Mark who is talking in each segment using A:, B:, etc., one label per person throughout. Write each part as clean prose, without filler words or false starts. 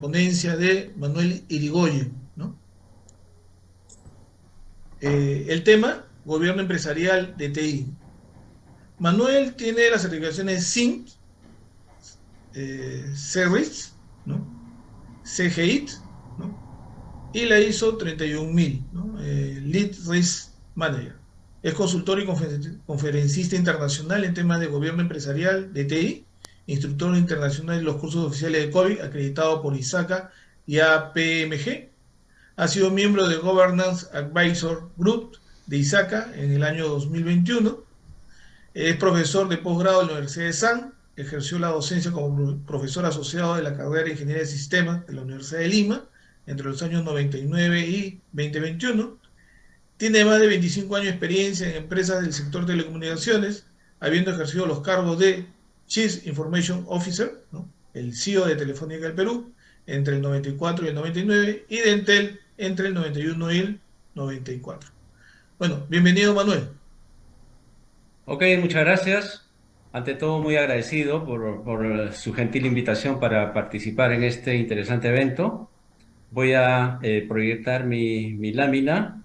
A: ponencia de Manuel Irigoyen, ¿no? El tema, gobierno empresarial de TI. Manuel tiene las certificaciones SINT, CERIS, ¿no? CGIT, ¿no? Y la ISO 31000, ¿no? Lead Risk Manager. Es consultor y conferencista internacional en temas de gobierno empresarial de TI, instructor internacional en los cursos oficiales de COVID, acreditado por ISACA y APMG. Ha sido miembro de Governance Advisor Group de ISACA en el año 2021. Es profesor de posgrado en la Universidad de San. Ejerció la docencia como profesor asociado de la carrera de Ingeniería de Sistemas de la Universidad de Lima entre los años 99 y 2021. Tiene más de 25 años de experiencia en empresas del sector de telecomunicaciones, habiendo ejercido los cargos de Chief Information Officer, ¿no? El CEO de Telefónica del Perú entre el 94 y el 99 y de Entel entre el 91 y el 94. Bueno, bienvenido Manuel.
B: Ok, muchas gracias. Ante todo, muy agradecido por su gentil invitación para participar en este interesante evento. Voy a proyectar mi lámina.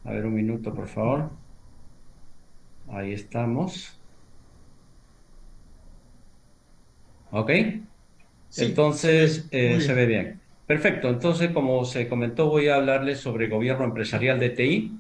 B: A ver, un minuto, por favor. Ahí estamos. Ok.
A: Sí, se ve
B: Entonces,
A: muy
B: se
A: bien.
B: ve bien. Perfecto. Entonces, como se comentó, voy a hablarles sobre gobierno empresarial de TI.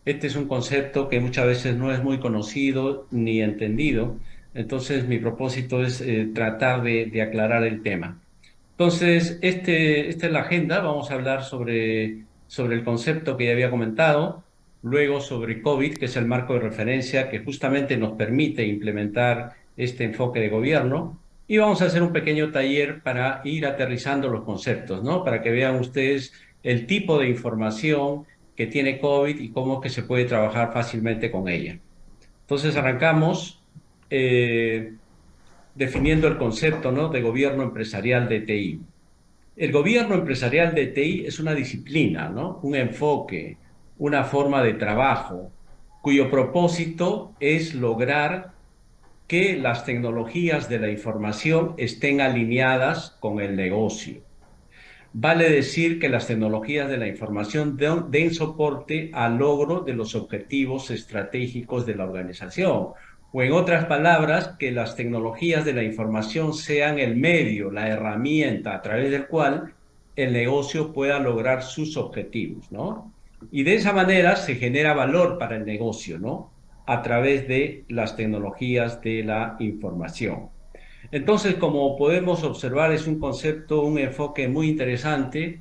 B: Este es un concepto que muchas veces no es muy conocido ni entendido. Entonces, mi propósito es tratar de aclarar el tema. Entonces, esta es la agenda. Vamos a hablar sobre el concepto que ya había comentado, luego sobre COVID, que es el marco de referencia que justamente nos permite implementar este enfoque de gobierno. Y vamos a hacer un pequeño taller para ir aterrizando los conceptos, ¿no? Para que vean ustedes el tipo de información que tiene COVID y cómo es que se puede trabajar fácilmente con ella. Entonces, arrancamos. Definiendo el concepto, ¿no?, de gobierno empresarial de TI. El gobierno empresarial de TI es una disciplina, ¿no? Un enfoque, una forma de trabajo, cuyo propósito es lograr que las tecnologías de la información estén alineadas con el negocio. Vale decir que las tecnologías de la información den soporte al logro de los objetivos estratégicos de la organización. O en otras palabras, que las tecnologías de la información sean el medio, la herramienta a través del cual el negocio pueda lograr sus objetivos, ¿no? Y de esa manera se genera valor para el negocio, ¿no? A través de las tecnologías de la información. Entonces, como podemos observar, es un concepto, un enfoque muy interesante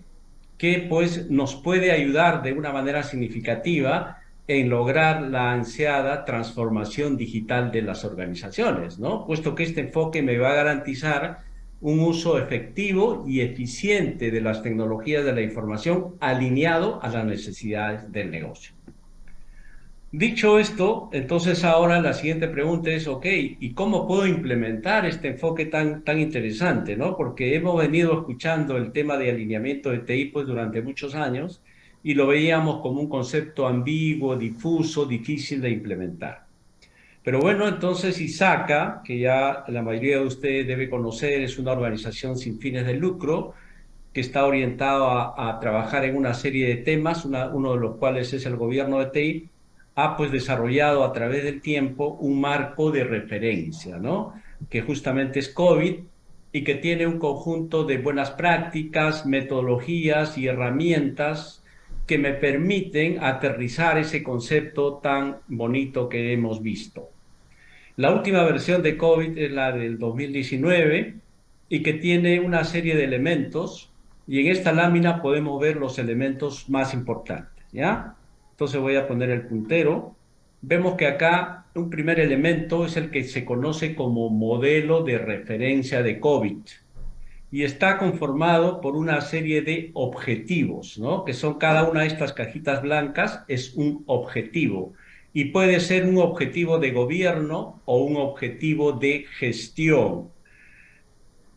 B: que pues nos puede ayudar de una manera significativa en lograr la ansiada transformación digital de las organizaciones, ¿no? Puesto que este enfoque me va a garantizar un uso efectivo y eficiente de las tecnologías de la información alineado a las necesidades del negocio. Dicho esto, entonces ahora la siguiente pregunta es, ok, ¿y cómo puedo implementar este enfoque tan interesante, ¿no? Porque hemos venido escuchando el tema de alineamiento de TI pues durante muchos años y lo veíamos como un concepto ambiguo, difuso, difícil de implementar. Pero bueno, entonces ISACA, que ya la mayoría de ustedes debe conocer, es una organización sin fines de lucro que está orientado a trabajar en una serie de temas, uno de los cuales es el gobierno de TI, ha pues desarrollado a través del tiempo un marco de referencia, ¿no? Que justamente es COVID y que tiene un conjunto de buenas prácticas, metodologías y herramientas que me permiten aterrizar ese concepto tan bonito que hemos visto. La última versión de COVID es la del 2019 y que tiene una serie de elementos y en esta lámina podemos ver los elementos más importantes, ¿ya? Entonces voy a poner el puntero. Vemos que acá un primer elemento es el que se conoce como modelo de referencia de COVID y está conformado por una serie de objetivos, ¿no? Que son cada una de estas cajitas blancas es un objetivo y puede ser un objetivo de gobierno o un objetivo de gestión.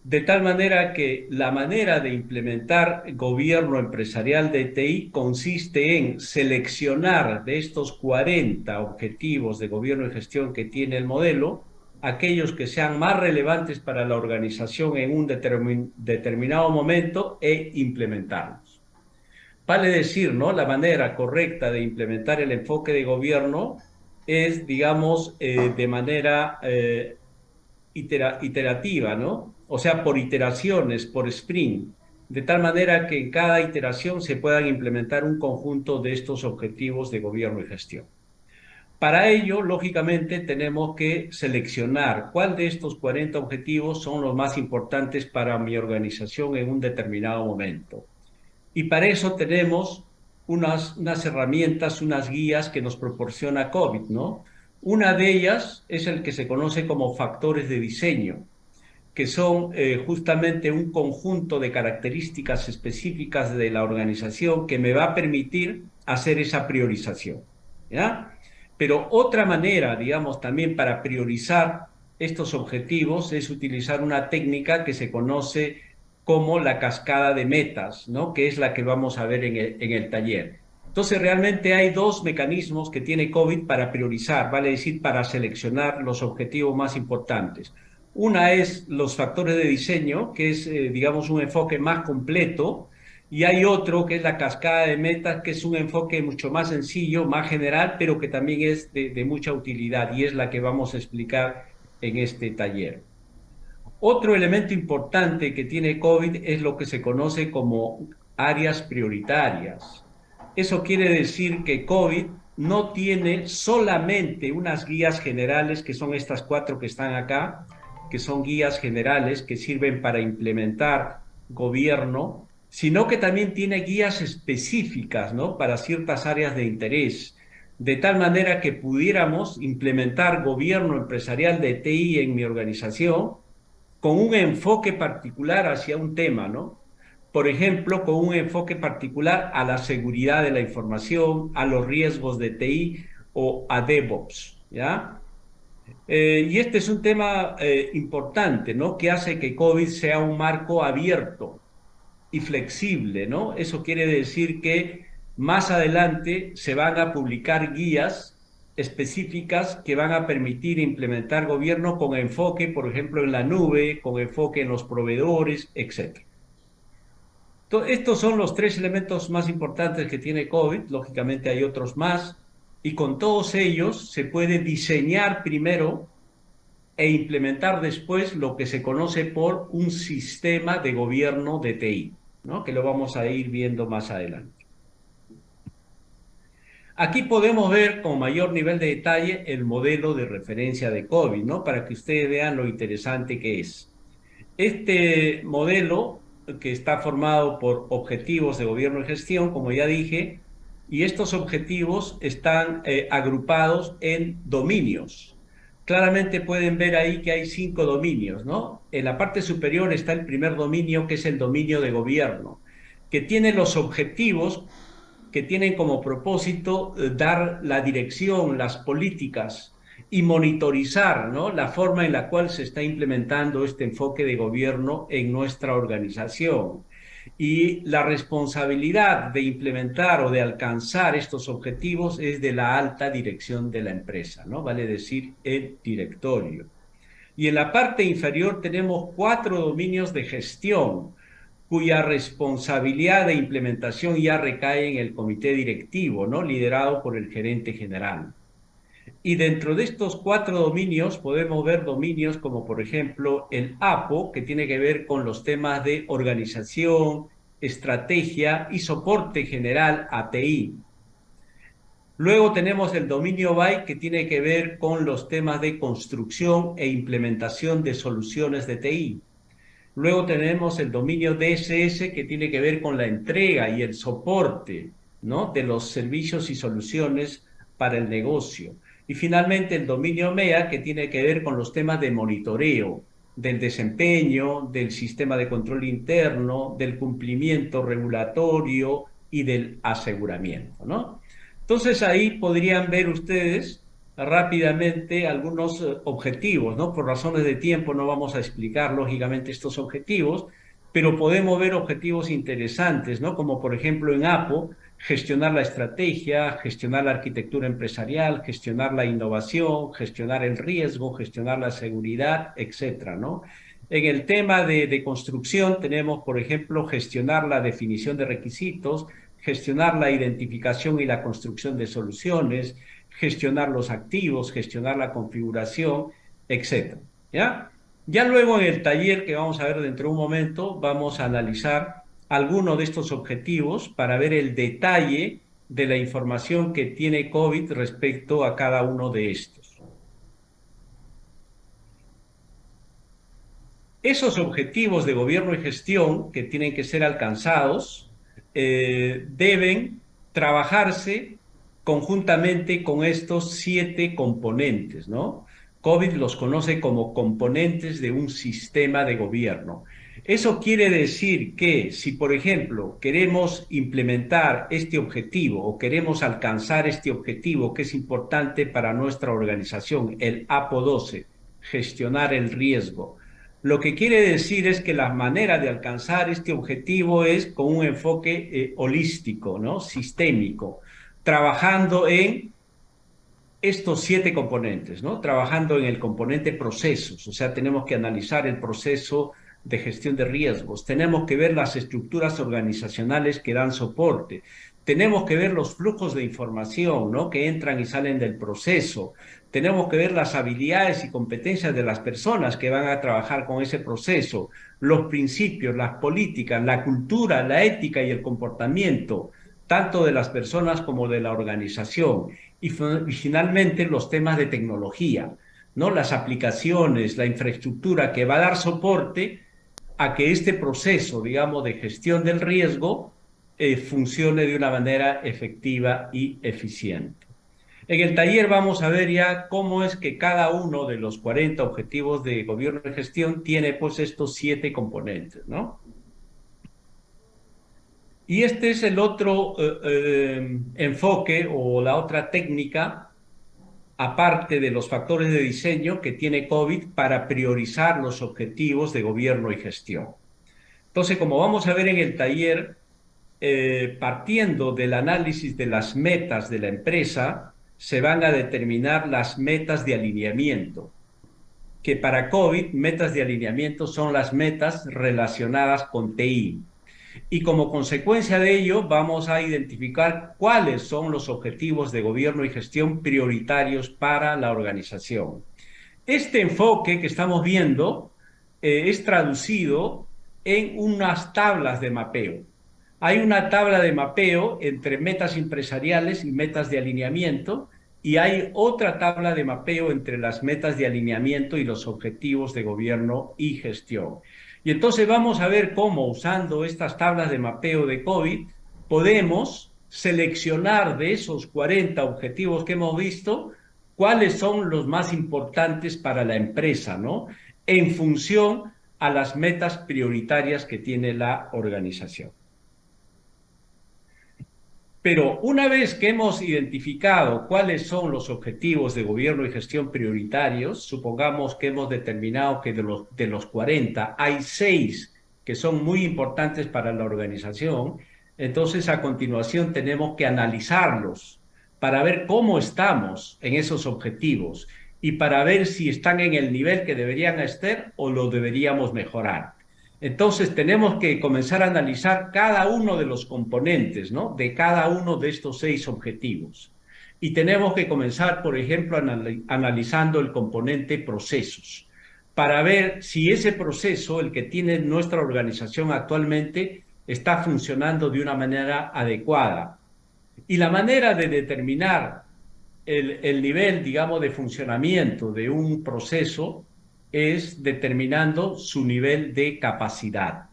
B: De tal manera que la manera de implementar gobierno empresarial de TI consiste en seleccionar de estos 40 objetivos de gobierno y gestión que tiene el modelo, aquellos que sean más relevantes para la organización en un determinado momento e implementarlos. Vale decir, ¿no? La manera correcta de implementar el enfoque de gobierno es, digamos, de manera iterativa, ¿no? O sea, por iteraciones, por sprint, de tal manera que en cada iteración se puedan implementar un conjunto de estos objetivos de gobierno y gestión. Para ello, lógicamente, tenemos que seleccionar cuál de estos 40 objetivos son los más importantes para mi organización en un determinado momento. Y para eso tenemos unas herramientas, unas guías que nos proporciona COVID, ¿no? Una de ellas es el que se conoce como factores de diseño, que son justamente un conjunto de características específicas de la organización que me va a permitir hacer esa priorización, ¿ya? Pero otra manera, digamos, también para priorizar estos objetivos es utilizar una técnica que se conoce como la cascada de metas, ¿no? Que es la que vamos a ver en el taller. Entonces, realmente hay dos mecanismos que tiene COVID para priorizar, vale decir, para seleccionar los objetivos más importantes. Una es los factores de diseño, que es, digamos, un enfoque más completo, y hay otro que es la cascada de metas, que es un enfoque mucho más sencillo, más general, pero que también es de mucha utilidad y es la que vamos a explicar en este taller. Otro elemento importante que tiene COVID es lo que se conoce como áreas prioritarias. Eso quiere decir que COVID no tiene solamente unas guías generales, que son estas cuatro que están acá, que son guías generales que sirven para implementar gobierno, sino que también tiene guías específicas, ¿no? Para ciertas áreas de interés, de tal manera que pudiéramos implementar gobierno empresarial de TI en mi organización con un enfoque particular hacia un tema, ¿no? Por ejemplo, con un enfoque particular a la seguridad de la información, a los riesgos de TI o a DevOps, ¿ya? Y este es un tema importante, ¿no? Que hace que COVID sea un marco abierto y flexible, ¿no? Eso quiere decir que más adelante se van a publicar guías específicas que van a permitir implementar gobierno con enfoque, por ejemplo, en la nube, con enfoque en los proveedores, etcétera. Estos son los tres elementos más importantes que tiene COVID. Lógicamente hay otros más. Y con todos ellos se puede diseñar primero e implementar después lo que se conoce por un sistema de gobierno de TI, ¿no? Que lo vamos a ir viendo más adelante. Aquí podemos ver con mayor nivel de detalle el modelo de referencia de COVID, ¿no? Para que ustedes vean lo interesante que es. Este modelo, que está formado por objetivos de gobierno y gestión, como ya dije, y estos objetivos están agrupados en dominios. Claramente pueden ver ahí que hay 5 dominios, ¿no? En la parte superior está el primer dominio, que es el dominio de gobierno, que tiene los objetivos que tienen como propósito dar la dirección, las políticas y monitorizar, ¿no? La forma en la cual se está implementando este enfoque de gobierno en nuestra organización. Y la responsabilidad de implementar o de alcanzar estos objetivos es de la alta dirección de la empresa, ¿no? Vale decir, el directorio. Y en la parte inferior tenemos 4 dominios de gestión, cuya responsabilidad de implementación ya recae en el comité directivo, ¿no? Liderado por el gerente general. Y dentro de estos 4 dominios podemos ver dominios como por ejemplo el APO, que tiene que ver con los temas de organización, estrategia y soporte general a TI. Luego tenemos el dominio BY, que tiene que ver con los temas de construcción e implementación de soluciones de TI. Luego tenemos el dominio DSS, que tiene que ver con la entrega y el soporte, ¿no? De los servicios y soluciones para el negocio. Y finalmente el dominio MEA, que tiene que ver con los temas de monitoreo, del desempeño, del sistema de control interno, del cumplimiento regulatorio y del aseguramiento, ¿no? Entonces ahí podrían ver ustedes rápidamente algunos objetivos, ¿no? Por razones de tiempo no vamos a explicar lógicamente estos objetivos, pero podemos ver objetivos interesantes, ¿no? Como por ejemplo en APO, gestionar la estrategia, gestionar la arquitectura empresarial, gestionar la innovación, gestionar el riesgo, gestionar la seguridad, etcétera, ¿no? En el tema de construcción tenemos, por ejemplo, gestionar la definición de requisitos, gestionar la identificación y la construcción de soluciones, gestionar los activos, gestionar la configuración, etcétera, ¿ya? Ya luego en el taller que vamos a ver dentro de un momento, vamos a analizar algunos de estos objetivos para ver el detalle de la información que tiene COVID respecto a cada uno de estos. Esos objetivos de gobierno y gestión que tienen que ser alcanzados deben trabajarse conjuntamente con estos 7 componentes, ¿no? COVID los conoce como componentes de un sistema de gobierno. Eso quiere decir que si, por ejemplo, queremos implementar este objetivo o queremos alcanzar este objetivo que es importante para nuestra organización, el APO 12, gestionar el riesgo, lo que quiere decir es que la manera de alcanzar este objetivo es con un enfoque holístico, ¿no? Sistémico, trabajando en estos 7 componentes, ¿no? Trabajando en el componente procesos, o sea, tenemos que analizar el proceso de gestión de riesgos, tenemos que ver las estructuras organizacionales que dan soporte, tenemos que ver los flujos de información, ¿no? Que entran y salen del proceso, tenemos que ver las habilidades y competencias de las personas que van a trabajar con ese proceso, los principios, las políticas, la cultura, la ética y el comportamiento, tanto de las personas como de la organización. Y finalmente los temas de tecnología, ¿no? Las aplicaciones, la infraestructura que va a dar soporte a que este proceso, digamos, de gestión del riesgo funcione de una manera efectiva y eficiente. En el taller vamos a ver ya cómo es que cada uno de los 40 objetivos de gobierno y gestión tiene pues estos 7 componentes, ¿no? Y este es el otro enfoque o la otra técnica, aparte de los factores de diseño que tiene COVID para priorizar los objetivos de gobierno y gestión. Entonces, como vamos a ver en el taller, partiendo del análisis de las metas de la empresa, se van a determinar las metas de alineamiento, que para COVID, metas de alineamiento son las metas relacionadas con TI. Y como consecuencia de ello, vamos a identificar cuáles son los objetivos de gobierno y gestión prioritarios para la organización. Este enfoque que estamos viendo es traducido en unas tablas de mapeo. Hay una tabla de mapeo entre metas empresariales y metas de alineamiento, y hay otra tabla de mapeo entre las metas de alineamiento y los objetivos de gobierno y gestión. Y entonces vamos a ver cómo, usando estas tablas de mapeo de COVID, podemos seleccionar de esos 40 objetivos que hemos visto cuáles son los más importantes para la empresa, ¿no? En función a las metas prioritarias que tiene la organización. Pero una vez que hemos identificado cuáles son los objetivos de gobierno y gestión prioritarios, supongamos que hemos determinado que de los 40 hay 6 que son muy importantes para la organización, entonces a continuación tenemos que analizarlos para ver cómo estamos en esos objetivos y para ver si están en el nivel que deberían estar o lo deberíamos mejorar. Entonces tenemos que comenzar a analizar cada uno de los componentes, ¿no? De cada uno de estos 6 objetivos. Y tenemos que comenzar, por ejemplo, analizando el componente procesos, para ver si ese proceso, el que tiene nuestra organización actualmente, está funcionando de una manera adecuada. Y la manera de determinar el nivel, digamos, de funcionamiento de un proceso es determinando su nivel de capacidad.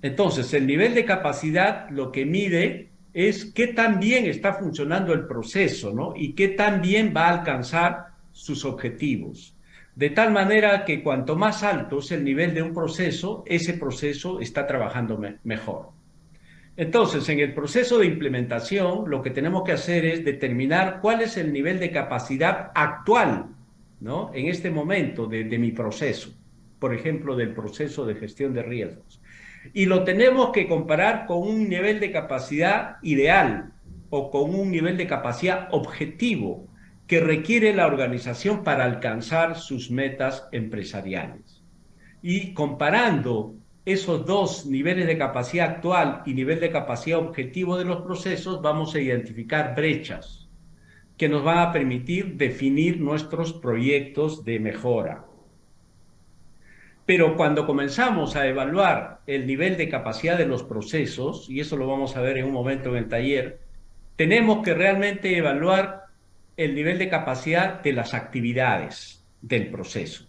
B: Entonces, el nivel de capacidad lo que mide es qué tan bien está funcionando el proceso, ¿no? Y qué tan bien va a alcanzar sus objetivos. De tal manera que cuanto más alto es el nivel de un proceso, ese proceso está trabajando mejor. Entonces, en el proceso de implementación, lo que tenemos que hacer es determinar cuál es el nivel de capacidad actual, ¿no? En este momento de mi proceso, por ejemplo, del proceso de gestión de riesgos. Y lo tenemos que comparar con un nivel de capacidad ideal o con un nivel de capacidad objetivo que requiere la organización para alcanzar sus metas empresariales. Y comparando esos dos niveles de capacidad actual y nivel de capacidad objetivo de los procesos, vamos a identificar brechas que nos van a permitir definir nuestros proyectos de mejora. Pero cuando comenzamos a evaluar el nivel de capacidad de los procesos, y eso lo vamos a ver en un momento en el taller, tenemos que realmente evaluar el nivel de capacidad de las actividades del proceso.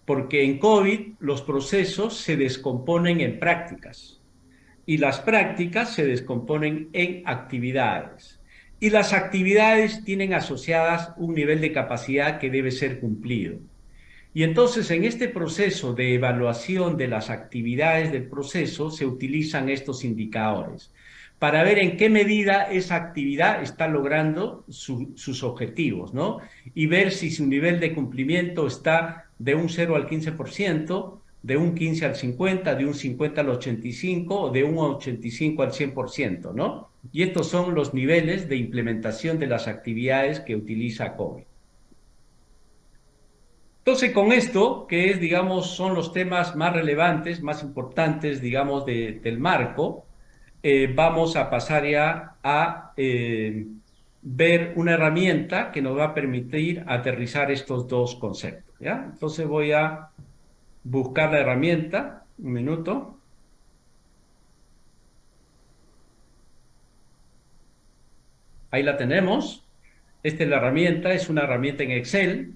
B: Porque en COVID los procesos se descomponen en prácticas y las prácticas se descomponen en actividades. Y las actividades tienen asociadas un nivel de capacidad que debe ser cumplido. Y entonces en este proceso de evaluación de las actividades del proceso se utilizan estos indicadores para ver en qué medida esa actividad está logrando sus objetivos, ¿no? Y ver si su nivel de cumplimiento está de un 0 al 15%, de un 15 al 50, de un 50 al 85 o de un 85 al 100%, ¿no? Y estos son los niveles de implementación de las actividades que utiliza COVID. Entonces, con esto, que es, digamos, son los temas más relevantes, más importantes, digamos, del marco, vamos a pasar ya a ver una herramienta que nos va a permitir aterrizar estos dos conceptos, ¿ya? Entonces voy a buscar la herramienta, un minuto. Ahí la tenemos. Esta es la herramienta, es una herramienta en Excel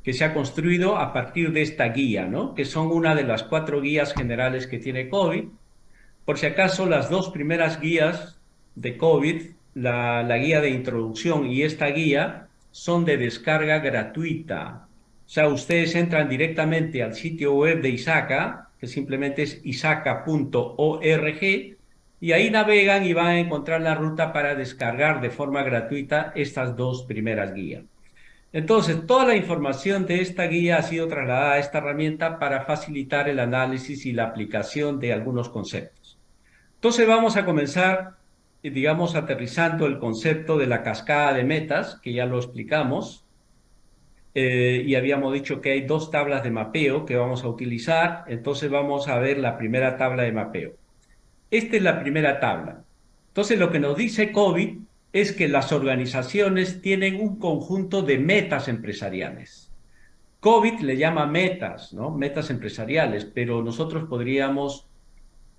B: que se ha construido a partir de esta guía, ¿no? Que son una de las 4 guías generales que tiene COVID. Por si acaso, las dos primeras guías de COVID, la guía de introducción y esta guía, son de descarga gratuita. O sea, ustedes entran directamente al sitio web de ISACA, que simplemente es isaca.org, y ahí navegan y van a encontrar la ruta para descargar de forma gratuita estas dos primeras guías. Entonces, toda la información de esta guía ha sido trasladada a esta herramienta para facilitar el análisis y la aplicación de algunos conceptos. Entonces, vamos a comenzar, digamos, aterrizando el concepto de la cascada de metas, que ya lo explicamos, y habíamos dicho que hay dos tablas de mapeo que vamos a utilizar. Entonces, vamos a ver la primera tabla de mapeo. Esta es la primera tabla. Entonces, lo que nos dice COVID es que las organizaciones tienen un conjunto de metas empresariales. COVID le llama metas, ¿no? Metas empresariales, pero nosotros podríamos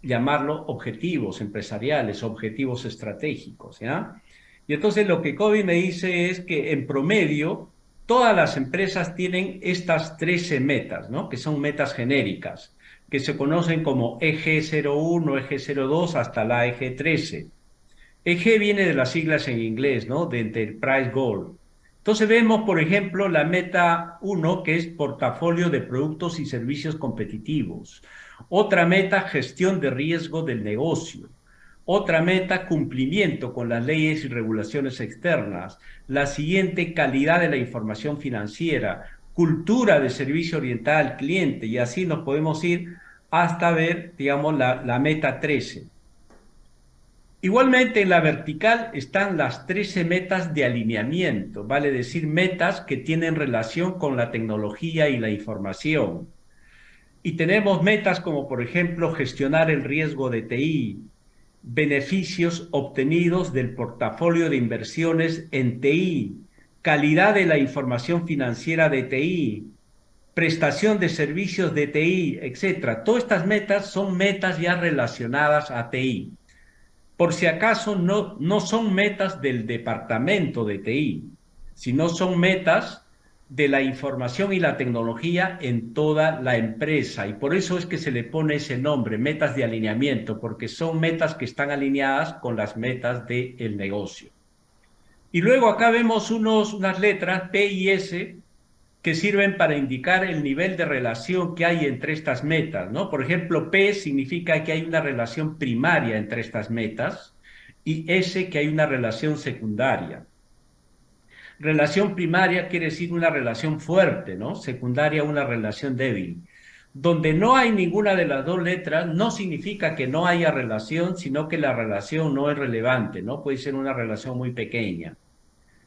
B: llamarlo objetivos empresariales, objetivos estratégicos, ¿ya? Y entonces lo que COVID me dice es que en promedio todas las empresas tienen estas 13 metas, ¿no? Que son metas genéricas, que se conocen como eje 01, eje 02 hasta la eje 13. EG viene de las siglas en inglés, ¿no? De Enterprise Goal. Entonces vemos, por ejemplo, la meta 1, que es portafolio de productos y servicios competitivos. Otra meta, gestión de riesgo del negocio. Otra meta, cumplimiento con las leyes y regulaciones externas. La siguiente, calidad de la información financiera. Cultura de servicio orientada al cliente. Y así nos podemos ir hasta ver, digamos, la meta 13. Igualmente en la vertical están las 13 metas de alineamiento, vale decir, metas que tienen relación con la tecnología y la información. Y tenemos metas como, por ejemplo, gestionar el riesgo de TI, beneficios obtenidos del portafolio de inversiones en TI, calidad de la información financiera de TI, prestación de servicios de TI, etcétera. Todas estas metas son metas ya relacionadas a TI. Por si acaso, no son metas del departamento de TI, sino son metas de la información y la tecnología en toda la empresa. Y por eso es que se le pone ese nombre, metas de alineamiento, porque son metas que están alineadas con las metas del negocio. Y luego acá vemos unas letras P y S que sirven para indicar el nivel de relación que hay entre estas metas, ¿no? Por ejemplo, P significa que hay una relación primaria entre estas metas y S que hay una relación secundaria. Relación primaria quiere decir una relación fuerte, ¿no? Secundaria, una relación débil. Donde no hay ninguna de las dos letras, no significa que no haya relación, sino que la relación no es relevante, ¿no? Puede ser una relación muy pequeña.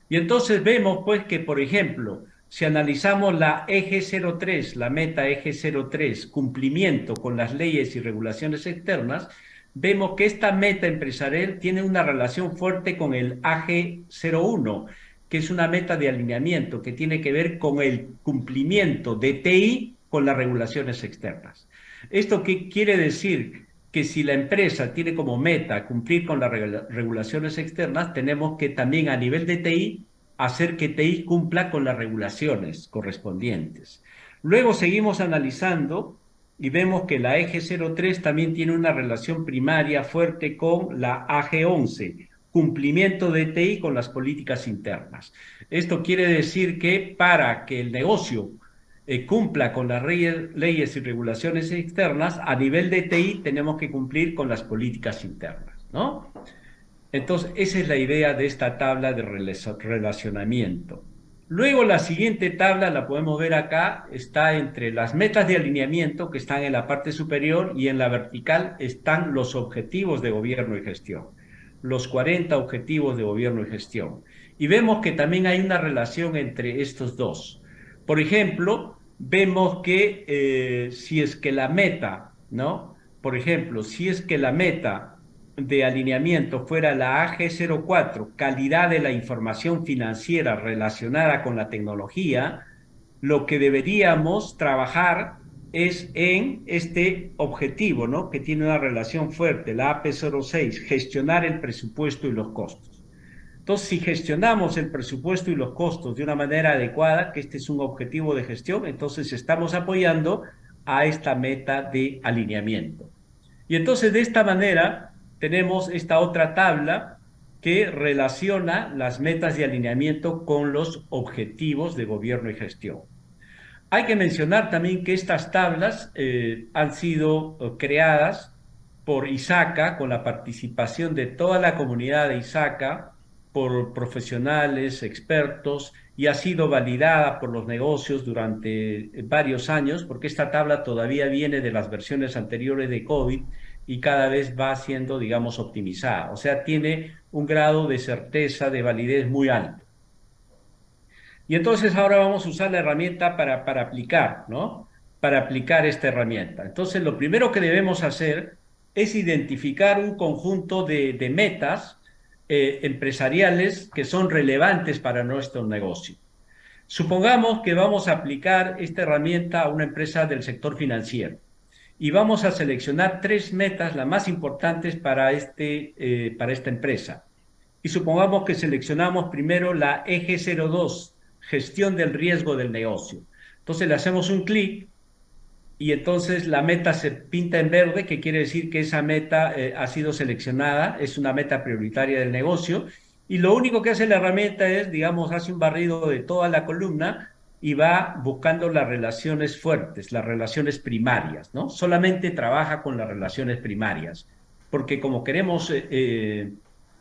B: Y entonces vemos pues que, por ejemplo, si analizamos la eje 03, la meta eje 03, cumplimiento con las leyes y regulaciones externas, vemos que esta meta empresarial tiene una relación fuerte con el AG 01, que es una meta de alineamiento que tiene que ver con el cumplimiento de TI con las regulaciones externas. ¿Esto qué quiere decir? Que si la empresa tiene como meta cumplir con las regulaciones externas, tenemos que también a nivel de TI hacer que TI cumpla con las regulaciones correspondientes. Luego seguimos analizando y vemos que la eje 03 también tiene una relación primaria fuerte con la AG 11, cumplimiento de TI con las políticas internas. Esto quiere decir que para que el negocio cumpla con las leyes y regulaciones externas, a nivel de TI tenemos que cumplir con las políticas internas, ¿no? Entonces, esa es la idea de esta tabla de relacionamiento. Luego, la siguiente tabla, la podemos ver acá, está entre las metas de alineamiento que están en la parte superior y en la vertical están los objetivos de gobierno y gestión, los 40 objetivos de gobierno y gestión. Y vemos que también hay una relación entre estos dos. Por ejemplo, vemos que si es que la meta, ¿no? Por ejemplo, si es que la meta de alineamiento fuera la AG04, calidad de la información financiera relacionada con la tecnología, lo que deberíamos trabajar es en este objetivo, ¿no? Que tiene una relación fuerte, la AP06, gestionar el presupuesto y los costos. Entonces, si gestionamos el presupuesto y los costos de una manera adecuada, que este es un objetivo de gestión, entonces estamos apoyando a esta meta de alineamiento. Y entonces de esta manera tenemos esta otra tabla que relaciona las metas de alineamiento con los objetivos de gobierno y gestión. Hay que mencionar también que estas tablas han sido creadas por ISACA con la participación de toda la comunidad de ISACA, por profesionales, expertos, y ha sido validada por los negocios durante varios años, porque esta tabla todavía viene de las versiones anteriores de COVID y cada vez va siendo, digamos, optimizada. O sea, tiene un grado de certeza, de validez muy alto. Y entonces ahora vamos a usar la herramienta para aplicar, ¿no? Para aplicar esta herramienta. Entonces, lo primero que debemos hacer es identificar un conjunto de metas empresariales que son relevantes para nuestro negocio. Supongamos que vamos a aplicar esta herramienta a una empresa del sector financiero y vamos a seleccionar tres metas, las más importantes para esta empresa. Y supongamos que seleccionamos primero la eje 02, gestión del riesgo del negocio. Entonces le hacemos un clic y entonces la meta se pinta en verde, que quiere decir que esa meta ha sido seleccionada, es una meta prioritaria del negocio. Y lo único que hace la herramienta es, digamos, hace un barrido de toda la columna y va buscando las relaciones fuertes, las relaciones primarias, ¿no? Solamente trabaja con las relaciones primarias, porque como queremos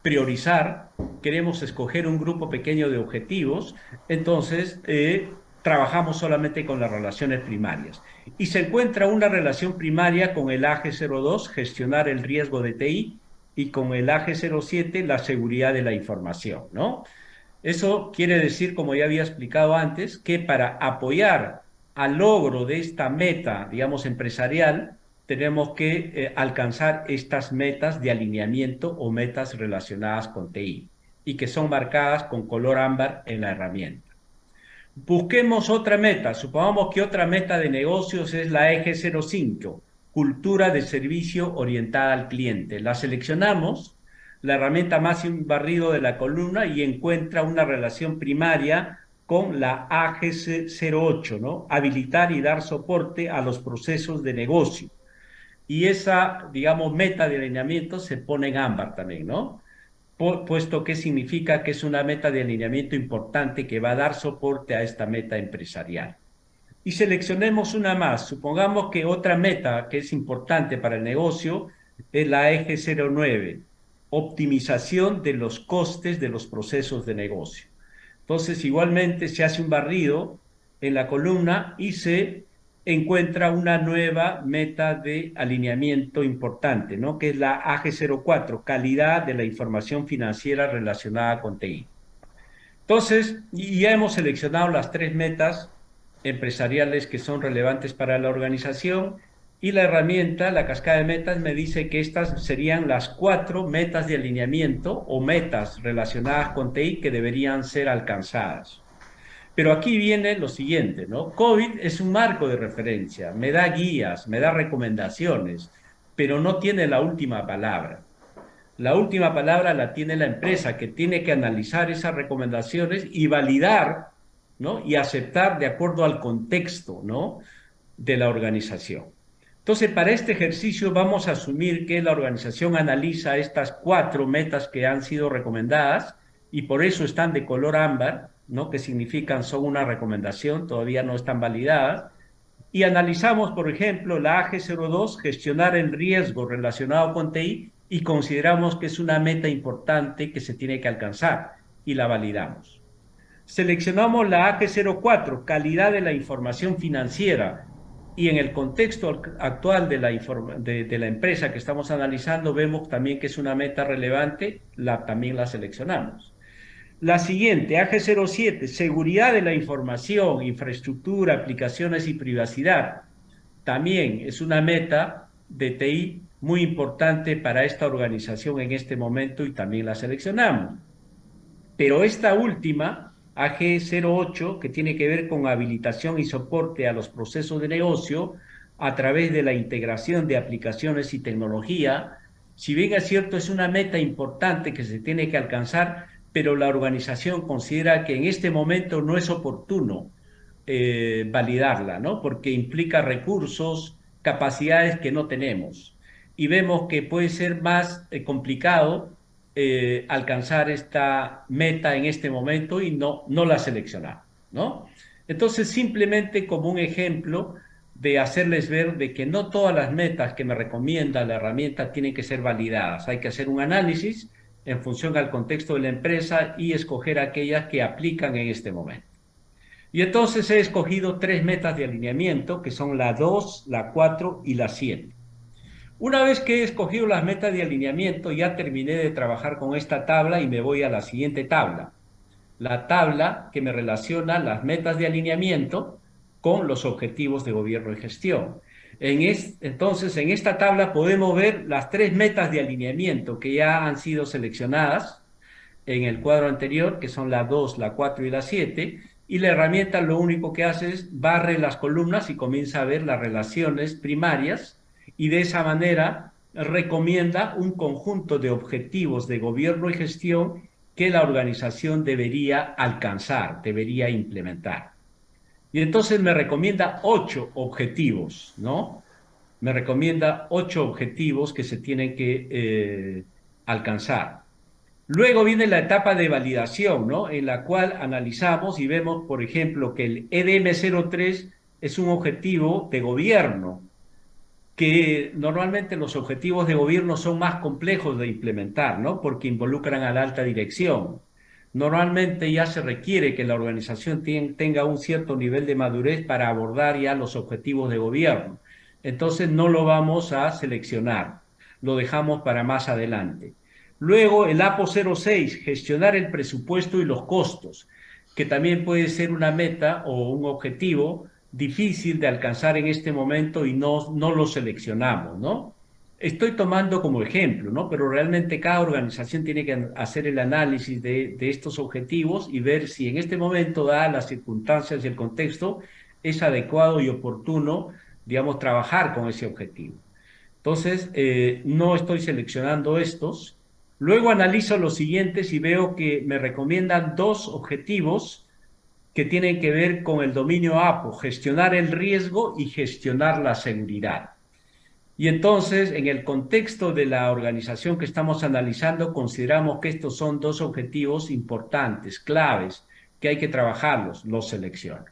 B: priorizar, queremos escoger un grupo pequeño de objetivos, entonces trabajamos solamente con las relaciones primarias. Y se encuentra una relación primaria con el AG02, gestionar el riesgo de TI, y con el AG07, la seguridad de la información, ¿no? Eso quiere decir, como ya había explicado antes, que para apoyar al logro de esta meta, digamos, empresarial, tenemos que alcanzar estas metas de alineamiento o metas relacionadas con TI y que son marcadas con color ámbar en la herramienta. Busquemos otra meta. Supongamos que otra meta de negocios es la eje 05, cultura de servicio orientada al cliente. La seleccionamos, la herramienta más un barrido de la columna y encuentra una relación primaria con la AG 08, ¿no? Habilitar y dar soporte a los procesos de negocio. Y esa, digamos, meta de alineamiento se pone en ámbar también, ¿no? Puesto que significa que es una meta de alineamiento importante que va a dar soporte a esta meta empresarial. Y seleccionemos una más. Supongamos que otra meta que es importante para el negocio es la eje 09, optimización de los costes de los procesos de negocio. Entonces, igualmente se hace un barrido en la columna y se encuentra una nueva meta de alineamiento importante, ¿no? Que es la AG04, calidad de la información financiera relacionada con TI. Entonces, y ya hemos seleccionado las tres metas empresariales que son relevantes para la organización y la herramienta, la cascada de metas, me dice que estas serían las cuatro metas de alineamiento o metas relacionadas con TI que deberían ser alcanzadas. Pero aquí viene lo siguiente, ¿no? COVID es un marco de referencia, me da guías, me da recomendaciones, pero no tiene la última palabra. La última palabra la tiene la empresa, que tiene que analizar esas recomendaciones y validar, ¿no? Y aceptar de acuerdo al contexto, ¿no? De la organización. Entonces, para este ejercicio vamos a asumir que la organización analiza estas cuatro metas que han sido recomendadas y por eso están de color ámbar, ¿no? Que significan son una recomendación, todavía no están validadas. Y analizamos, por ejemplo, la AG02, gestionar el riesgo relacionado con TI, y consideramos que es una meta importante que se tiene que alcanzar y la validamos. Seleccionamos la AG04, calidad de la información financiera, y en el contexto actual de la empresa que estamos analizando, vemos también que es una meta relevante, también la seleccionamos. La siguiente, AG07, seguridad de la información, infraestructura, aplicaciones y privacidad. También es una meta de TI muy importante para esta organización en este momento y también la seleccionamos. Pero esta última, AG08, que tiene que ver con habilitación y soporte a los procesos de negocio a través de la integración de aplicaciones y tecnología, si bien es cierto, es una meta importante que se tiene que alcanzar, pero la organización considera que en este momento no es oportuno validarla, ¿no? Porque implica recursos, capacidades que no tenemos. Y vemos que puede ser más complicado alcanzar esta meta en este momento y no la seleccionamos, ¿no? Entonces, simplemente como un ejemplo de hacerles ver de que no todas las metas que me recomienda la herramienta tienen que ser validadas. Hay que hacer un análisis en función al contexto de la empresa y escoger aquellas que aplican en este momento. Y entonces he escogido tres metas de alineamiento, que son la 2, la 4 y la 7. Una vez que he escogido las metas de alineamiento, ya terminé de trabajar con esta tabla y me voy a la siguiente tabla. La tabla que me relaciona las metas de alineamiento con los objetivos de gobierno y gestión. Entonces, en esta tabla podemos ver las tres metas de alineamiento que ya han sido seleccionadas en el cuadro anterior, que son la 2, la 4 y la 7, y la herramienta lo único que hace es barre las columnas y comienza a ver las relaciones primarias, y de esa manera recomienda un conjunto de objetivos de gobierno y gestión que la organización debería alcanzar, debería implementar. Y entonces me recomienda 8 objetivos, ¿no? Me recomienda 8 objetivos que se tienen que alcanzar. Luego viene la etapa de validación, ¿no? En la cual analizamos y vemos, por ejemplo, que el EDM03 es un objetivo de gobierno, que normalmente los objetivos de gobierno son más complejos de implementar, ¿no? Porque involucran a la alta dirección. Normalmente ya se requiere que la organización tenga un cierto nivel de madurez para abordar ya los objetivos de gobierno. Entonces no lo vamos a seleccionar, lo dejamos para más adelante. Luego el APO 06, gestionar el presupuesto y los costos, que también puede ser una meta o un objetivo difícil de alcanzar en este momento y no lo seleccionamos, ¿no? Estoy tomando como ejemplo, ¿no? Pero realmente cada organización tiene que hacer el análisis de estos objetivos y ver si en este momento, dadas las circunstancias y el contexto, es adecuado y oportuno, digamos, trabajar con ese objetivo. Entonces, no estoy seleccionando estos. Luego analizo los siguientes y veo que me recomiendan 2 objetivos que tienen que ver con el dominio APO, gestionar el riesgo y gestionar la seguridad. Y entonces, en el contexto de la organización que estamos analizando, consideramos que estos son 2 objetivos importantes, claves, que hay que trabajarlos, los selecciono.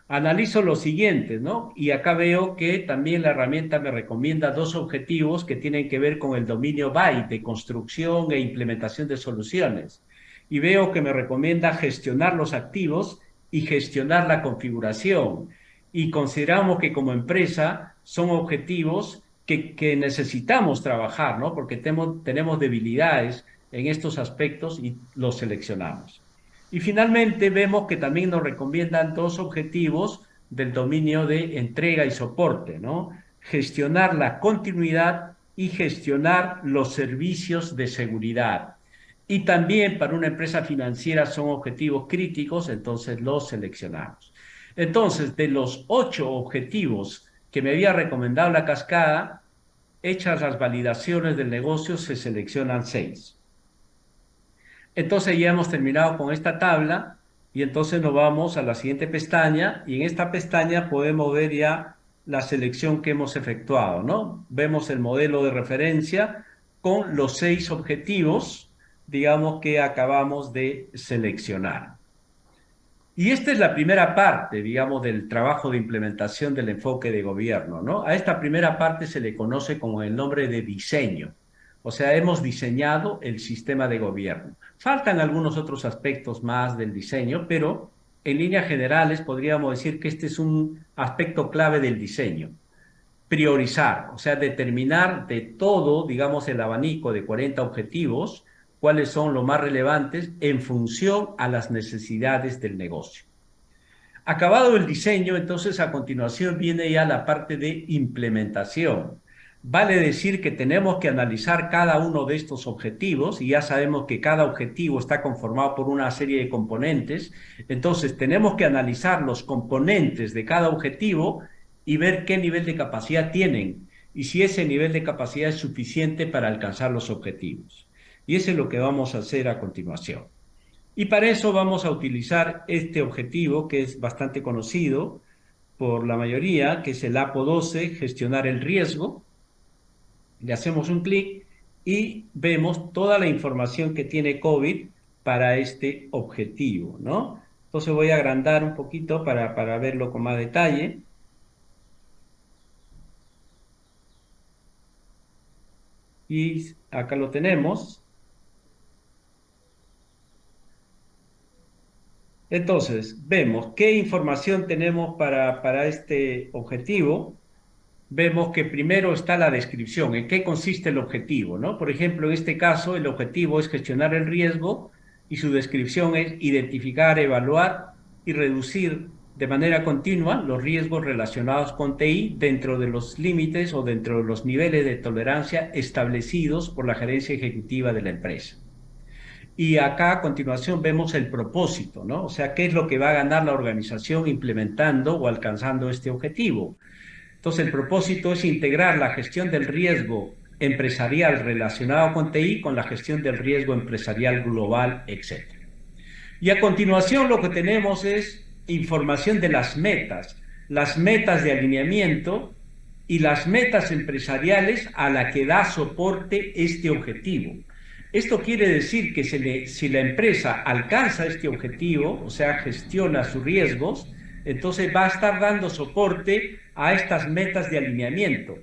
B: Analizo los siguientes, ¿no? Y acá veo que también la herramienta me recomienda 2 objetivos que tienen que ver con el dominio BAI, de construcción e implementación de soluciones. Y veo que me recomienda gestionar los activos y gestionar la configuración. y consideramos que como empresa son objetivos que necesitamos trabajar, ¿no? Porque tenemos debilidades en estos aspectos y los seleccionamos. Y finalmente vemos que también nos recomiendan dos objetivos del dominio de entrega y soporte, ¿no? Gestionar la continuidad y gestionar los servicios de seguridad. Y también para una empresa financiera son objetivos críticos, entonces los seleccionamos. Entonces, de los 8 objetivos que me había recomendado la cascada, hechas las validaciones del negocio, se seleccionan 6. Entonces ya hemos terminado con esta tabla y entonces nos vamos a la siguiente pestaña y en esta pestaña podemos ver ya la selección que hemos efectuado, ¿no? Vemos el modelo de referencia con los 6 objetivos, digamos, que acabamos de seleccionar. Y esta es la primera parte, digamos, del trabajo de implementación del enfoque de gobierno, ¿no? A esta primera parte se le conoce como el nombre de diseño. O sea, hemos diseñado el sistema de gobierno. Faltan algunos otros aspectos más del diseño, pero en líneas generales podríamos decir que este es un aspecto clave del diseño. Priorizar, o sea, determinar de todo, digamos, el abanico de 40 objetivos, cuáles son los más relevantes en función a las necesidades del negocio. Acabado el diseño, entonces a continuación viene ya la parte de implementación. Vale decir que tenemos que analizar cada uno de estos objetivos y ya sabemos que cada objetivo está conformado por una serie de componentes. Entonces tenemos que analizar los componentes de cada objetivo y ver qué nivel de capacidad tienen y si ese nivel de capacidad es suficiente para alcanzar los objetivos. Y eso es lo que vamos a hacer a continuación. Y para eso vamos a utilizar este objetivo que es bastante conocido por la mayoría, que es el APO 12, gestionar el riesgo. Le hacemos un clic y vemos toda la información que tiene COVID para este objetivo, ¿no? Entonces voy a agrandar un poquito para verlo con más detalle. Y acá lo tenemos. Entonces, vemos qué información tenemos para este objetivo. Vemos que primero está la descripción, en qué consiste el objetivo, ¿no? Por ejemplo, en este caso, el objetivo es gestionar el riesgo y su descripción es identificar, evaluar y reducir de manera continua los riesgos relacionados con TI dentro de los límites o dentro de los niveles de tolerancia establecidos por la gerencia ejecutiva de la empresa. Y acá a continuación vemos el propósito, ¿no? O sea, qué es lo que va a ganar la organización implementando o alcanzando este objetivo. Entonces, el propósito es integrar la gestión del riesgo empresarial relacionado con TI con la gestión del riesgo empresarial global, etcétera. Y a continuación lo que tenemos es información de las metas de alineamiento y las metas empresariales a la que da soporte este objetivo. Esto quiere decir que si la empresa alcanza este objetivo, o sea, gestiona sus riesgos, entonces va a estar dando soporte a estas metas de alineamiento,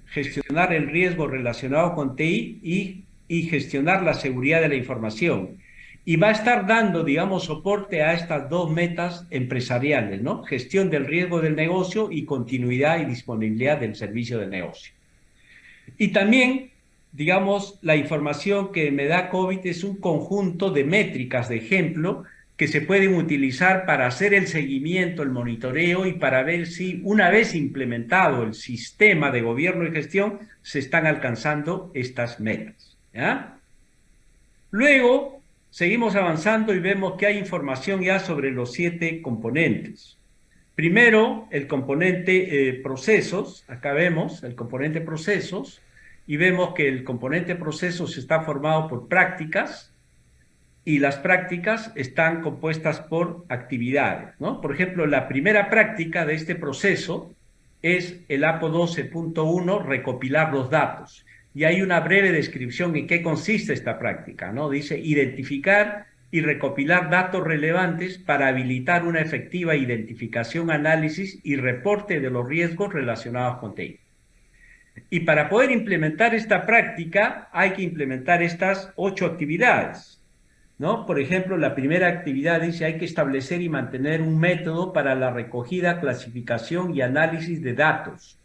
B: gestionar el riesgo relacionado con TI y gestionar la seguridad de la información. Y va a estar dando, digamos, soporte a estas dos metas empresariales, ¿no? Gestión del riesgo del negocio y continuidad y disponibilidad del servicio del negocio. Y también, digamos, la información que me da COVID es un conjunto de métricas, de ejemplo, que se pueden utilizar para hacer el seguimiento, el monitoreo y para ver si una vez implementado el sistema de gobierno y gestión se están alcanzando estas metas, ¿ya? Luego, seguimos avanzando y vemos que hay información ya sobre los 7 componentes. Primero, el componente procesos, acá vemos el componente procesos y vemos que el componente procesos está formado por prácticas y las prácticas están compuestas por actividades, ¿no? Por ejemplo, la primera práctica de este proceso es el APO 12.1, recopilar los datos. Y hay una breve descripción en qué consiste esta práctica, ¿no? Dice identificar y recopilar datos relevantes para habilitar una efectiva identificación, análisis y reporte de los riesgos relacionados con TI. Y para poder implementar esta práctica hay que implementar estas 8 actividades. ¿no? Por ejemplo, la primera actividad dice hay que establecer y mantener un método para la recogida, clasificación y análisis de datos.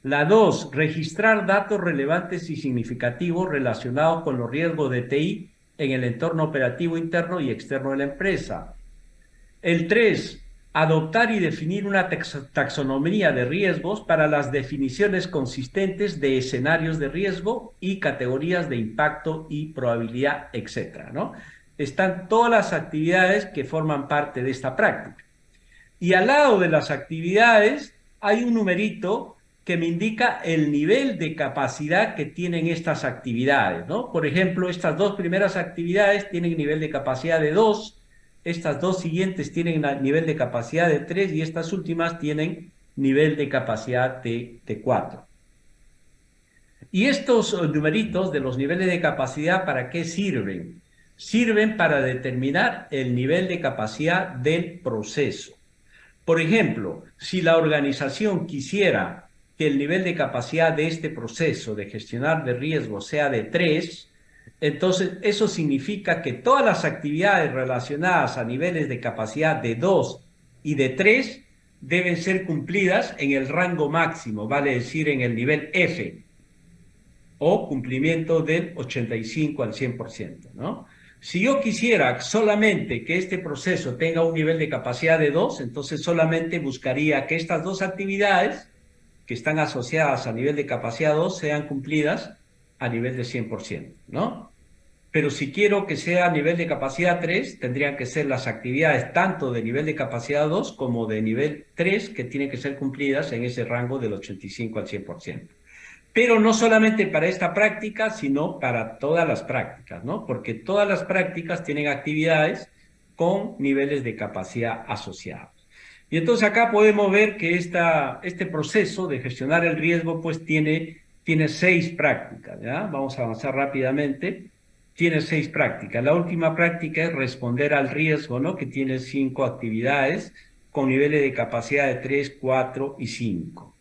B: La 2, registrar datos relevantes y significativos relacionados con los riesgos de TI en el entorno operativo interno y externo de la empresa. El 3, adoptar y definir una taxonomía de riesgos para las definiciones consistentes de escenarios de riesgo y categorías de impacto y probabilidad, etcétera, ¿no? Están todas las actividades que forman parte de esta práctica. Y al lado de las actividades hay un numerito que me indica el nivel de capacidad que tienen estas actividades, ¿no? Por ejemplo, estas dos primeras actividades tienen nivel de capacidad de 2, estas dos siguientes tienen nivel de capacidad de 3 y estas últimas tienen nivel de capacidad de 4. Y estos numeritos de los niveles de capacidad, ¿para qué sirven? Sirven para determinar el nivel de capacidad del proceso. Por ejemplo, si la organización quisiera que el nivel de capacidad de este proceso de gestionar de riesgo sea de 3, entonces eso significa que todas las actividades relacionadas a niveles de capacidad de 2 y de 3 deben ser cumplidas en el rango máximo, vale decir en el nivel F, o cumplimiento del 85 al 100%, ¿no? Si yo quisiera solamente que este proceso tenga un nivel de capacidad de 2, entonces solamente buscaría que estas dos actividades que están asociadas a nivel de capacidad 2 sean cumplidas a nivel de 100%, ¿no? Pero si quiero que sea a nivel de capacidad 3, tendrían que ser las actividades tanto de nivel de capacidad 2 como de nivel 3 que tienen que ser cumplidas en ese rango del 85 al 100%. Pero no solamente para esta práctica, sino para todas las prácticas, ¿no? Porque todas las prácticas tienen actividades con niveles de capacidad asociados. Y entonces acá podemos ver que este proceso de gestionar el riesgo pues tiene 6 prácticas, ¿ya? Vamos a avanzar rápidamente. Tiene 6 prácticas. La última práctica es responder al riesgo, ¿no? Que tiene 5 actividades con niveles de capacidad de 3, 4 y 5.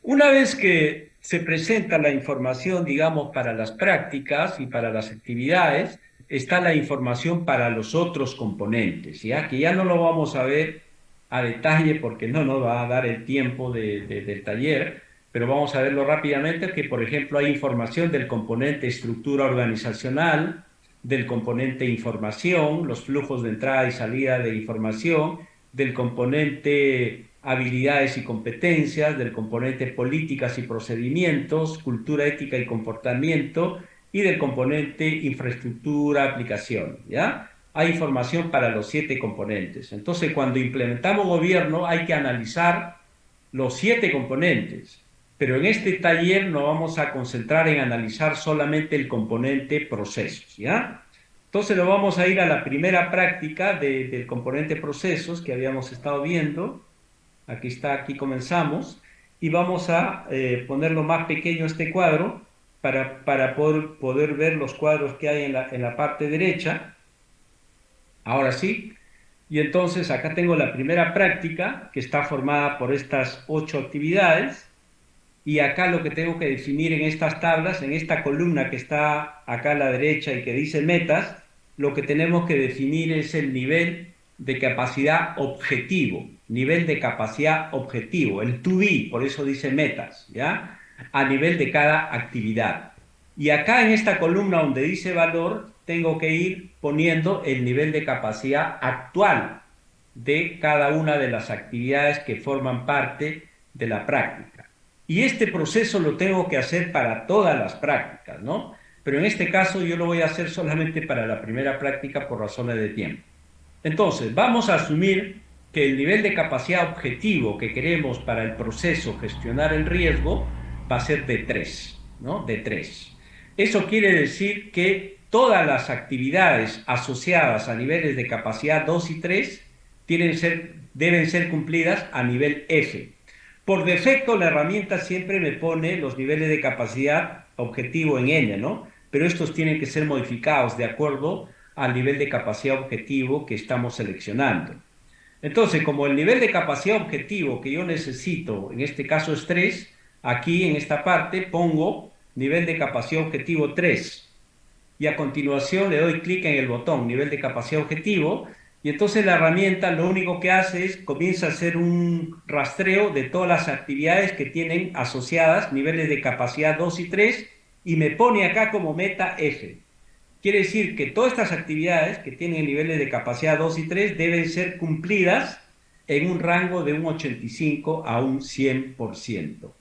B: Una vez que se presenta la información, digamos, para las prácticas y para las actividades, está la información para los otros componentes, ¿ya? Que ya no lo vamos a ver a detalle porque no nos va a dar el tiempo del taller, pero vamos a verlo rápidamente, que por ejemplo hay información del componente estructura organizacional, del componente información, los flujos de entrada y salida de información, del componente habilidades y competencias, del componente políticas y procedimientos, cultura, ética y comportamiento, y del componente infraestructura, aplicación, ¿ya? Hay información para los 7 componentes. Entonces, cuando implementamos gobierno, hay que analizar los 7 componentes, pero en este taller nos vamos a concentrar en analizar solamente el componente procesos, ¿ya? Entonces, nos vamos a ir a la primera práctica del componente procesos que habíamos estado viendo. Aquí está, aquí comenzamos. Y vamos a ponerlo más pequeño este cuadro para poder ver los cuadros que hay en la parte derecha. Ahora sí. Y entonces acá tengo la primera práctica que está formada por estas 8 actividades. Y acá lo que tengo que definir en estas tablas, en esta columna que está acá a la derecha y que dice metas, lo que tenemos que definir es el nivel de capacidad objetivo, nivel de capacidad objetivo, el to be, por eso dice metas, ¿ya? A nivel de cada actividad. Y acá en esta columna donde dice valor, tengo que ir poniendo el nivel de capacidad actual de cada una de las actividades que forman parte de la práctica. Y este proceso lo tengo que hacer para todas las prácticas, ¿no? Pero en este caso yo lo voy a hacer solamente para la primera práctica por razones de tiempo. Entonces, vamos a asumir que el nivel de capacidad objetivo que queremos para el proceso gestionar el riesgo va a ser de 3, ¿no? De 3. Eso quiere decir que todas las actividades asociadas a niveles de capacidad 2 y 3 deben ser cumplidas a nivel F. Por defecto, la herramienta siempre me pone los niveles de capacidad objetivo en N, ¿no? Pero estos tienen que ser modificados de acuerdo al nivel de capacidad objetivo que estamos seleccionando. Entonces, como el nivel de capacidad objetivo que yo necesito, en este caso es 3, aquí en esta parte pongo nivel de capacidad objetivo 3. y a continuación le doy clic en el botón nivel de capacidad objetivo y entonces la herramienta lo único que hace es comienza a hacer un rastreo de todas las actividades que tienen asociadas niveles de capacidad 2 y 3 y me pone acá como meta F. Quiere decir que todas estas actividades que tienen niveles de capacidad 2 y 3 deben ser cumplidas en un rango de un 85 a un 100%.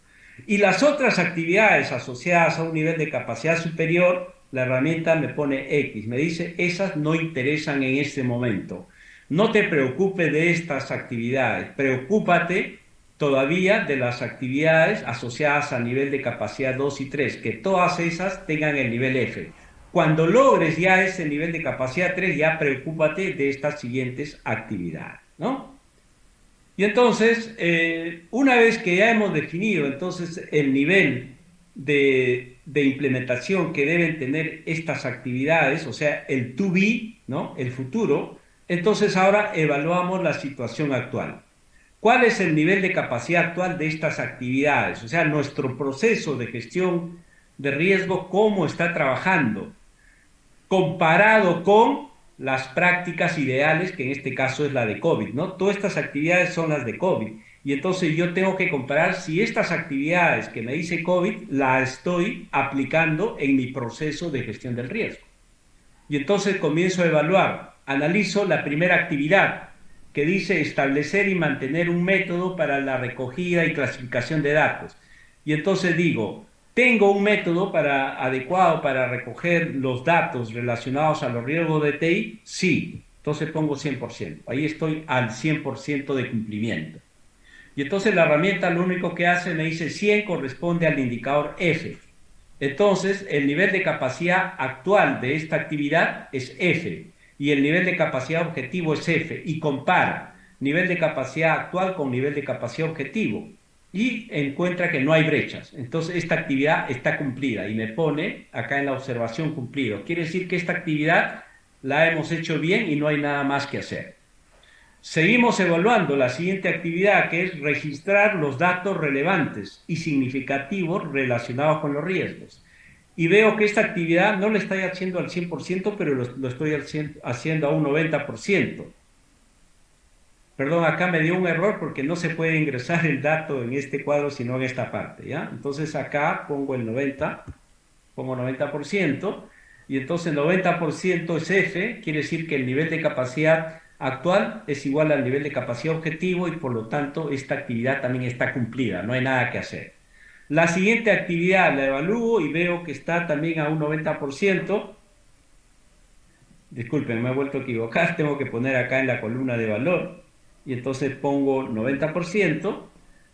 B: Y las otras actividades asociadas a un nivel de capacidad superior, la herramienta me pone X, me dice, esas no interesan en este momento. No te preocupes de estas actividades, preocúpate todavía de las actividades asociadas a nivel de capacidad 2 y 3, que todas esas tengan el nivel F. Cuando logres ya ese nivel de capacidad 3, ya preocúpate de estas siguientes actividades, ¿no? Y entonces, una vez que ya hemos definido entonces el nivel de implementación que deben tener estas actividades, o sea, el to be, ¿no? El futuro, entonces ahora evaluamos la situación actual. ¿Cuál es el nivel de capacidad actual de estas actividades? O sea, nuestro proceso de gestión de riesgo, ¿cómo está trabajando? Comparado con las prácticas ideales, que en este caso es la de COVID, ¿no? Todas estas actividades son las de COVID. Y entonces yo tengo que comparar si estas actividades que me dice COVID las estoy aplicando en mi proceso de gestión del riesgo. Y entonces comienzo a evaluar, analizo la primera actividad que dice establecer y mantener un método para la recogida y clasificación de datos. Y entonces digo, ¿tengo un método adecuado para recoger los datos relacionados a los riesgos de TI? Sí, entonces pongo 100%. Ahí estoy al 100% de cumplimiento. Y entonces la herramienta lo único que hace me dice 100 corresponde al indicador F. Entonces, el nivel de capacidad actual de esta actividad es F y el nivel de capacidad objetivo es F y compara nivel de capacidad actual con nivel de capacidad objetivo y encuentra que no hay brechas. Entonces, esta actividad está cumplida y me pone acá en la observación cumplido. Quiere decir que esta actividad la hemos hecho bien y no hay nada más que hacer. Seguimos evaluando la siguiente actividad, que es registrar los datos relevantes y significativos relacionados con los riesgos. Y veo que esta actividad no la estoy haciendo al 100%, pero lo estoy haciendo a un 90%. Perdón, acá me dio un error porque no se puede ingresar el dato en este cuadro, sino en esta parte, ¿ya? Entonces acá pongo el 90, pongo 90%, y entonces el 90% es F, quiere decir que el nivel de capacidad actual es igual al nivel de capacidad objetivo y por lo tanto esta actividad también está cumplida, no hay nada que hacer. La siguiente actividad la evalúo y veo que está también a un 90%. Disculpen, me he vuelto a equivocar, tengo que poner acá en la columna de valor y entonces pongo 90%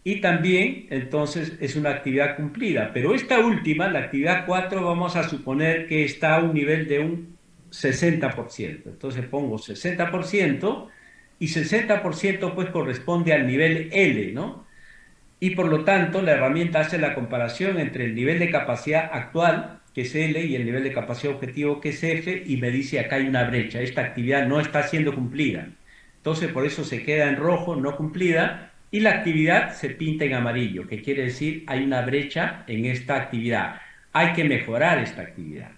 B: y también entonces es una actividad cumplida. Pero esta última, la actividad 4, vamos a suponer que está a un nivel de un 60%. Entonces pongo 60% y 60% pues corresponde al nivel L, ¿no? Y por lo tanto la herramienta hace la comparación entre el nivel de capacidad actual, que es L, y el nivel de capacidad objetivo, que es F, y me dice acá hay una brecha, esta actividad no está siendo cumplida. Entonces por eso se queda en rojo, no cumplida, y la actividad se pinta en amarillo, que quiere decir hay una brecha en esta actividad, hay que mejorar esta actividad.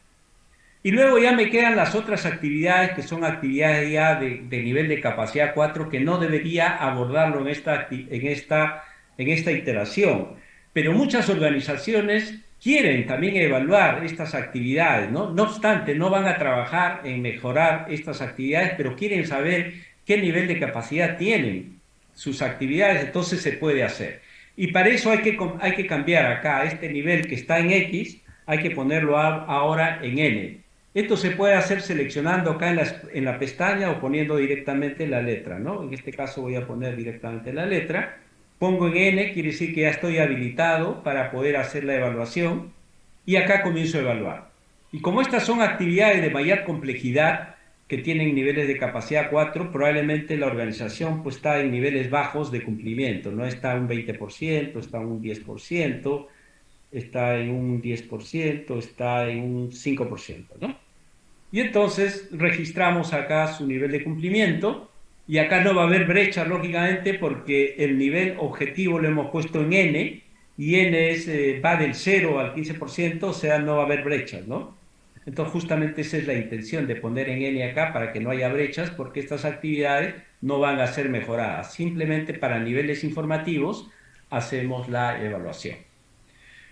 B: Y luego ya me quedan las otras actividades que son actividades ya de nivel de capacidad 4 que no debería abordarlo en esta iteración. Pero muchas organizaciones quieren también evaluar estas actividades, ¿no? No obstante, no van a trabajar en mejorar estas actividades, pero quieren saber qué nivel de capacidad tienen sus actividades, entonces se puede hacer. Y para eso hay que cambiar acá este nivel que está en X, hay que ponerlo ahora en N. Esto se puede hacer seleccionando acá en la pestaña o poniendo directamente la letra, ¿no? En este caso voy a poner directamente la letra. Pongo en N, quiere decir que ya estoy habilitado para poder hacer la evaluación y acá comienzo a evaluar. Y como estas son actividades de mayor complejidad que tienen niveles de capacidad 4, probablemente la organización pues está en niveles bajos de cumplimiento, no está un 20%, está un 10%, está en un 10%, está en un 5%, ¿no? Y entonces registramos acá su nivel de cumplimiento y acá no va a haber brecha, lógicamente, porque el nivel objetivo lo hemos puesto en N y N va del 0 al 15%, o sea, no va a haber brechas, ¿no? Entonces, justamente esa es la intención de poner en N acá para que no haya brechas, porque estas actividades no van a ser mejoradas. Simplemente para niveles informativos hacemos la evaluación.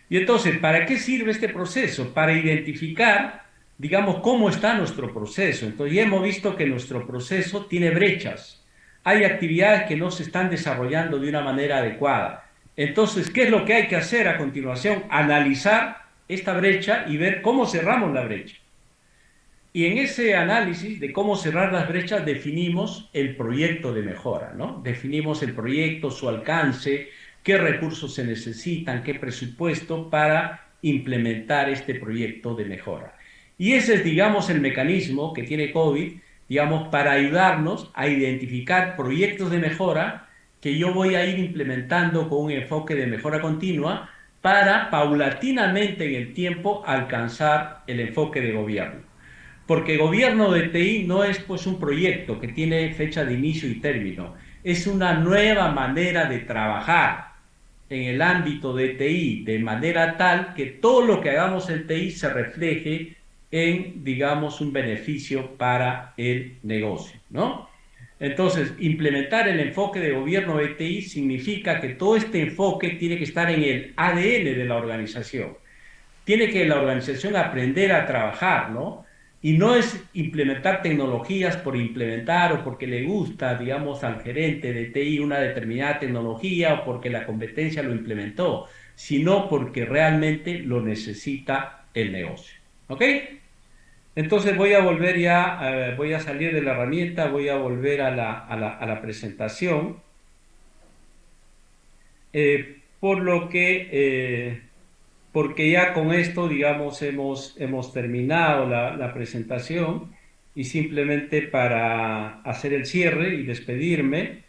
B: Y entonces, ¿para qué sirve este proceso? Para identificar, digamos, cómo está nuestro proceso. Entonces, ya hemos visto que nuestro proceso tiene brechas. Hay actividades que no se están desarrollando de una manera adecuada. Entonces, ¿qué es lo que hay que hacer a continuación? Analizar esta brecha y ver cómo cerramos la brecha. Y en ese análisis de cómo cerrar las brechas definimos el proyecto de mejora, ¿no? Definimos el proyecto, su alcance, qué recursos se necesitan, qué presupuesto para implementar este proyecto de mejora. Y ese es, digamos, el mecanismo que tiene COVID, digamos, para ayudarnos a identificar proyectos de mejora que yo voy a ir implementando con un enfoque de mejora continua para paulatinamente en el tiempo alcanzar el enfoque de gobierno. Porque gobierno de TI no es pues un proyecto que tiene fecha de inicio y término, es una nueva manera de trabajar en el ámbito de TI, de manera tal que todo lo que hagamos en TI se refleje en, digamos, un beneficio para el negocio, ¿no? Entonces, implementar el enfoque de gobierno de TI significa que todo este enfoque tiene que estar en el ADN de la organización. Tiene que la organización aprender a trabajar, ¿no? Y no es implementar tecnologías por implementar o porque le gusta, digamos, al gerente de TI una determinada tecnología o porque la competencia lo implementó, sino porque realmente lo necesita el negocio. ¿Ok? Entonces voy a volver ya, voy a salir de la herramienta, voy a volver a la presentación, por lo que... porque ya con esto, digamos, hemos terminado la presentación y simplemente para hacer el cierre y despedirme,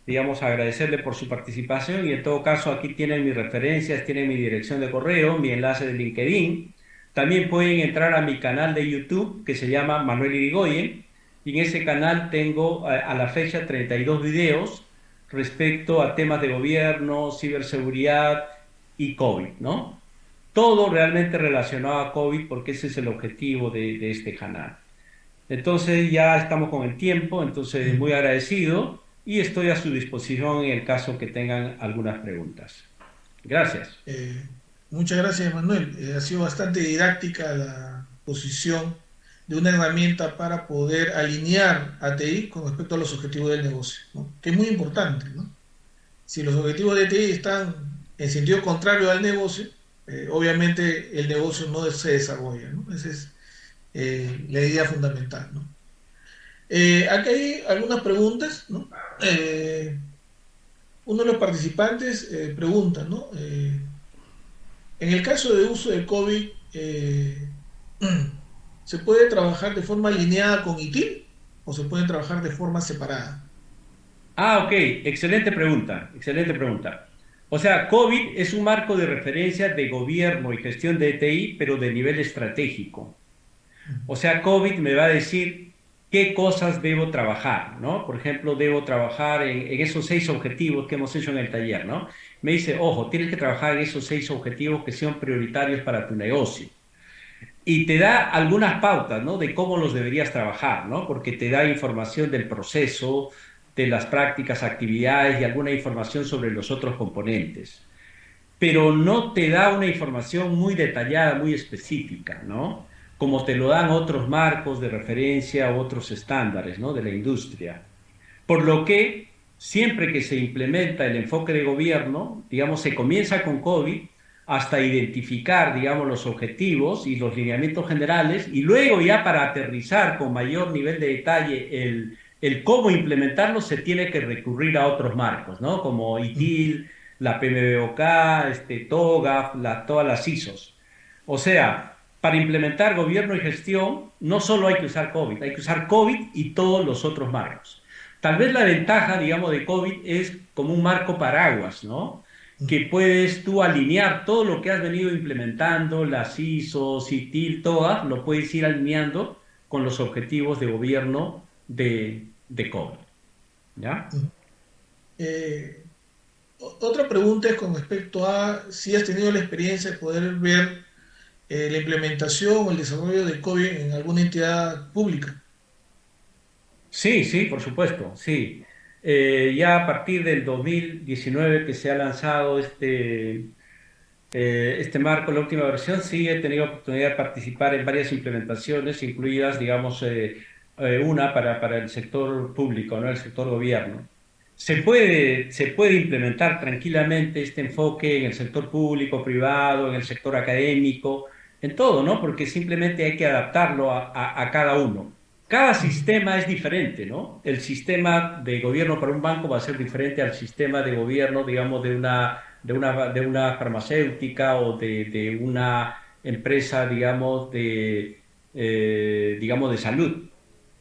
B: digamos, agradecerle por su participación y en todo caso aquí tienen mis referencias, tienen mi dirección de correo, mi enlace de LinkedIn. También pueden entrar a mi canal de YouTube que se llama Manuel Irigoyen y en ese canal tengo a la fecha 32 videos respecto a temas de gobierno, ciberseguridad y COVID, ¿no? Todo realmente relacionado a COVID porque ese es el objetivo de este canal. Entonces ya estamos con el tiempo, entonces muy agradecido y estoy a su disposición en el caso que tengan algunas preguntas. Gracias.
A: Eh, Muchas gracias, Manuel. Ha sido bastante didáctica la posición de una herramienta para poder alinear a TI con respecto a los objetivos del negocio, ¿no? Que es muy importante, ¿no? Si los objetivos de TI están en sentido contrario al negocio, obviamente el negocio no se desarrolla, ¿no? Esa es la idea fundamental, ¿no? Aquí hay algunas preguntas, ¿no? Uno de los participantes pregunta, ¿no? En el caso de uso de COVID, ¿se puede trabajar de forma alineada con ITIL o se puede trabajar de forma separada?
B: Ah, ok, excelente pregunta, excelente pregunta. O sea, COVID es un marco de referencia de gobierno y gestión de TI, pero de nivel estratégico. O sea, COVID me va a decir qué cosas debo trabajar, ¿no? Por ejemplo, debo trabajar en esos 6 objetivos que hemos hecho en el taller, ¿no? Me dice, ojo, tienes que trabajar en esos 6 objetivos que son prioritarios para tu negocio. Y te da algunas pautas, ¿no? De cómo los deberías trabajar, ¿no? Porque te da información del proceso, de las prácticas, actividades y alguna información sobre los otros componentes, pero no te da una información muy detallada, muy específica, ¿no? Como te lo dan otros marcos de referencia, otros estándares, ¿no? De la industria. Por lo que siempre que se implementa el enfoque de gobierno, digamos, se comienza con COVID hasta identificar, digamos, los objetivos y los lineamientos generales y luego ya para aterrizar con mayor nivel de detalle el cómo implementarlo se tiene que recurrir a otros marcos, ¿no? Como ITIL, la PMBOK, TOGAF, todas las ISOs. O sea, para implementar gobierno y gestión no solo hay que usar COVID, hay que usar COVID y todos los otros marcos. Tal vez la ventaja, digamos, de COVID es como un marco paraguas, ¿no? Que puedes tú alinear todo lo que has venido implementando, las ISO, CITIL, todas, lo puedes ir alineando con los objetivos de gobierno de COVID, ¿ya?
A: Eh, Otra pregunta es con respecto a si has tenido la experiencia de poder ver la implementación o el desarrollo del COVID en alguna entidad pública.
B: Sí, sí, por supuesto, sí. Ya a partir del 2019 que se ha lanzado este marco, la última versión, sí he tenido oportunidad de participar en varias implementaciones, incluidas, digamos, una para el sector público, ¿no? El sector gobierno. Se puede implementar tranquilamente este enfoque en el sector público, privado, en el sector académico, en todo, ¿no? Porque simplemente hay que adaptarlo a cada uno. Cada
A: Ujú,
B: sistema es diferente, ¿no? El sistema de gobierno para un banco va a ser diferente al sistema de gobierno, digamos, de una farmacéutica o de una empresa, digamos, de salud.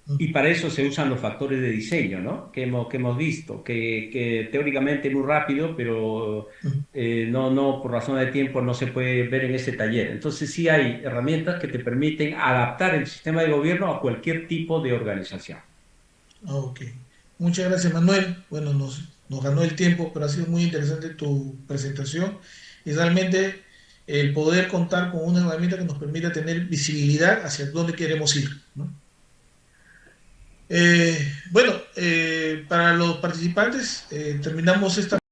A: ujú,
B: Y para eso se usan los factores de diseño, ¿no? Que hemos visto, que teóricamente es muy rápido, pero
A: ujú.
B: no, por razón de tiempo no se puede ver en ese taller. Entonces sí hay herramientas que te permiten adaptar el sistema de gobierno a cualquier tipo de organización.
A: Ok. Muchas gracias, Manuel. Bueno, nos ganó el tiempo, pero ha sido muy interesante tu presentación y realmente el poder contar con una herramienta que nos permita tener visibilidad hacia dónde queremos ir, ¿no? Bueno, para los participantes, terminamos esta